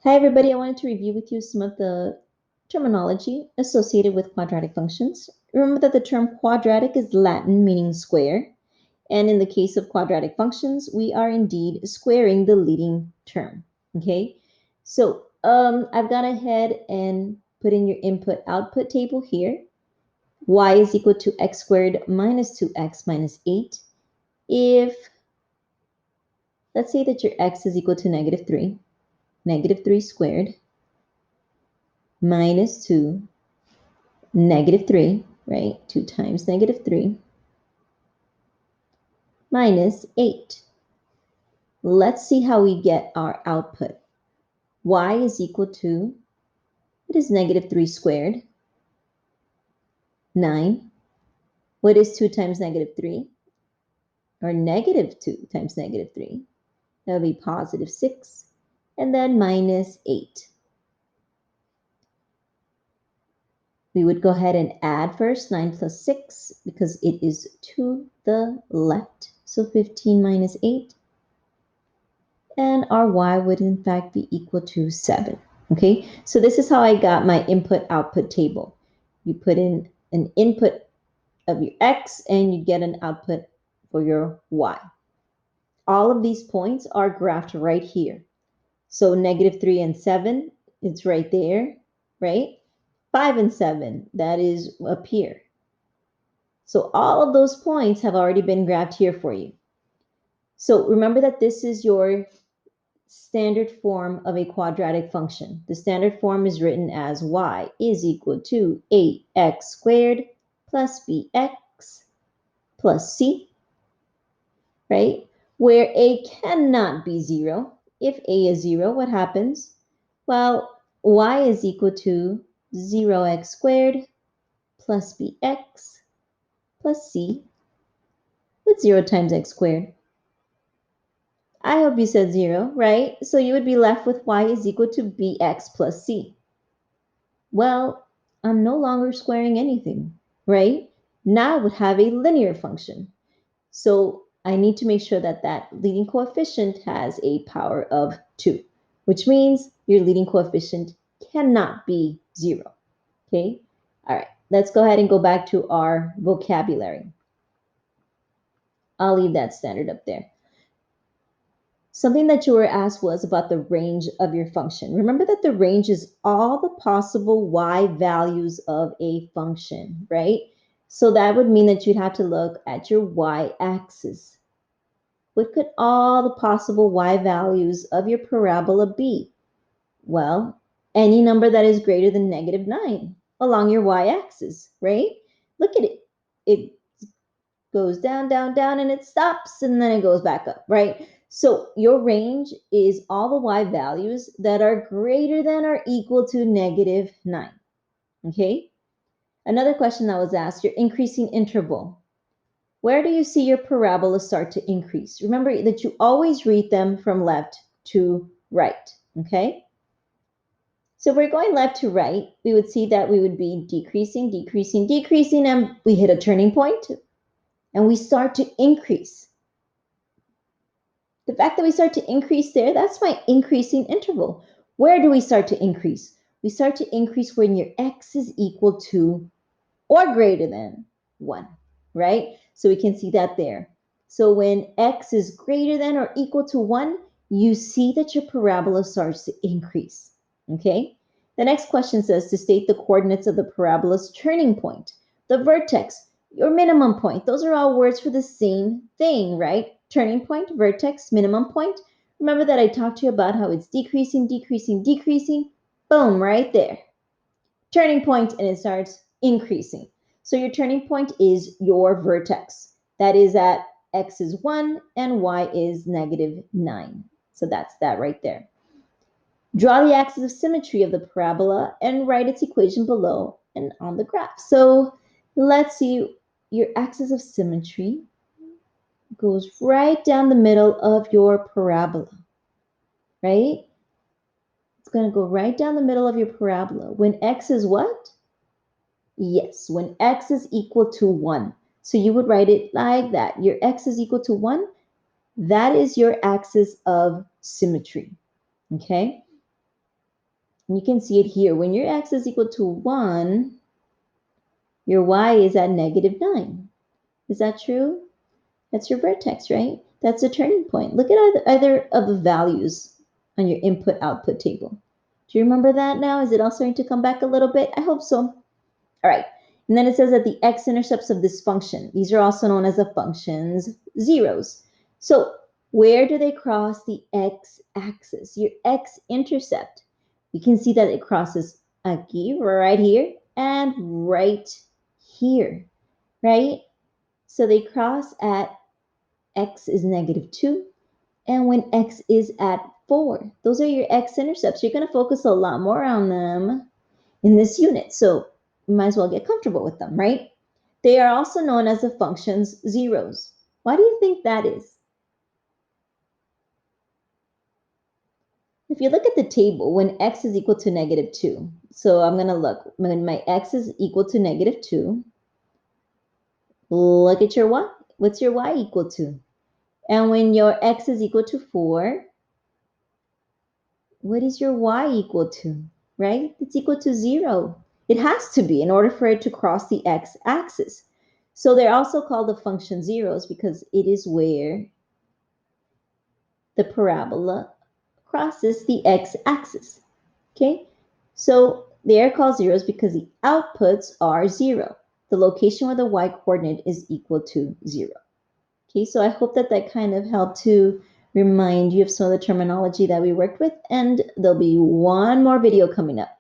Hi, everybody. I wanted to review with you some of the terminology associated with quadratic functions. Remember that the term quadratic is Latin meaning square. And in the case of quadratic functions, we are indeed squaring the leading term. Okay, so I've gone ahead and put in your input-output table here. Y is equal to x squared minus 2x minus 8. If, let's say that your x is equal to negative 3 squared minus 2, negative 3, right? 2 times negative 3 minus 8. Let's see how we get our output. Y is equal to, what is negative 3 squared? 9. What is 2 times negative 3? Or negative 2 times negative 3? That would be positive 6. And then minus 8. We would go ahead and add first 9 plus 6 because it is to the left. So 15 minus 8. And our y would in fact be equal to 7. Okay, so this is how I got my input-output table. You put in an input of your x and you get an output for your y. All of these points are graphed right here. So negative 3 and 7, it's right there, right? 5 and 7, that is up here. So all of those points have already been graphed here for you. So remember that this is your standard form of a quadratic function. The standard form is written as y is equal to 8x squared plus bx plus c, right? Where a cannot be 0. If a is 0, what happens? Well, y is equal to 0x squared plus bx plus c. What's 0 times x squared? I hope you said 0, right? So you would be left with y is equal to bx plus c. Well, I'm no longer squaring anything, right? Now I would have a linear function. So I need to make sure that that leading coefficient has a power of 2, which means your leading coefficient cannot be 0. Okay? All right, let's go ahead and go back to our vocabulary. I'll leave that standard up there. Something that you were asked was about the range of your function. Remember that the range is all the possible y values of a function, right? So that would mean that you'd have to look at your y-axis. What could all the possible y values of your parabola be? Well, any number that is greater than negative 9 along your y-axis, right? Look at it. It goes down, down, down, and it stops, and then it goes back up, right? So your range is all the y values that are greater than or equal to negative 9, okay? Another question that was asked, your increasing interval. Where do you see your parabola start to increase? Remember that you always read them from left to right, okay? So if we're going left to right, we would see that we would be decreasing, decreasing, decreasing, and we hit a turning point, and we start to increase. The fact that we start to increase there, that's my increasing interval. Where do we start to increase? We start to increase when your x is equal to or greater than 1, right? So we can see that there. So when x is greater than or equal to 1, you see that your parabola starts to increase, okay? The next question says to state the coordinates of the parabola's turning point, the vertex, your minimum point. Those are all words for the same thing, right? Turning point, vertex, minimum point. Remember that I talked to you about how it's decreasing, decreasing, decreasing. Boom, right there. Turning point, and it starts increasing. So your turning point is your vertex. That is at x is 1 and y is negative 9. So that's that right there. Draw the axis of symmetry of the parabola and write its equation below and on the graph. So let's see, your axis of symmetry goes right down the middle of your parabola, right? It's going to go right down the middle of your parabola. When x is what? Yes, when x is equal to 1. So you would write it like that. Your x is equal to 1. That is your axis of symmetry, okay? And you can see it here. When your x is equal to 1, your y is at -9. Is that true? That's your vertex, right? That's a turning point. Look at either of the values on your input-output table. Do you remember that now? Is it all starting to come back a little bit? I hope so. All right. And then it says that the x-intercepts of this function, these are also known as the function's zeros. So where do they cross the x-axis? Your x-intercept, we can see that it crosses aquí, right here, and right here, right? So they cross at x is -2, and when x is at 4. Those are your x-intercepts. You're going to focus a lot more on them in this unit, so you might as well get comfortable with them, right? They are also known as the function's zeros. Why do you think that is? If you look at the table, when x is equal to -2, so I'm going to look, when my x is equal to -2, look at your y. What's your y equal to? And when your x is equal to 4, what is your y equal to, right? It's equal to 0. It has to be in order for it to cross the x-axis. So they're also called the function zeros because it is where the parabola crosses the x-axis, okay? So they are called zeros because the outputs are 0. The location where the y-coordinate is equal to 0. Okay, so I hope that that kind of helped to remind you of some of the terminology that we worked with, and there'll be one more video coming up.